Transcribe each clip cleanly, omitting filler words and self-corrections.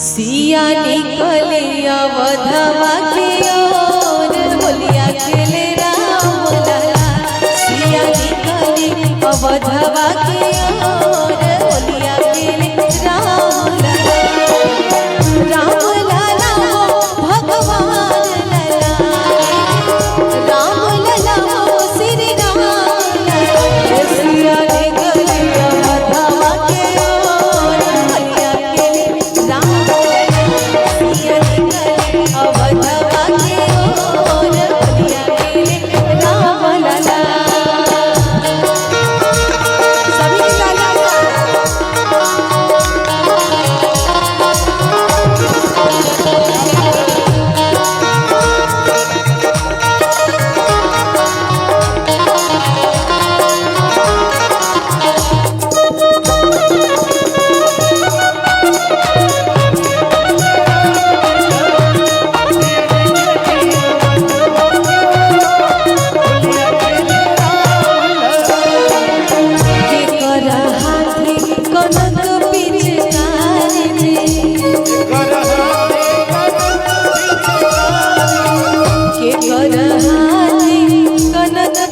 सिया निकलिया वधवा के ओर होलिया खेले राम लला। सिया निकली वधवा के ओर होलिया खेले राम लला। राम लला हो भगवान लला, राम लला हो श्री राम लला। सिया निकलिया वधवा के ओर होलिया खेले राम वधवा के ओर होलिया खेले राम लला। सभी लाला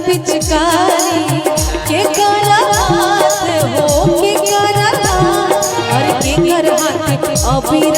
पिचकारी के कर हाथ हो के कर हाथ, और के कर हाथ अबीर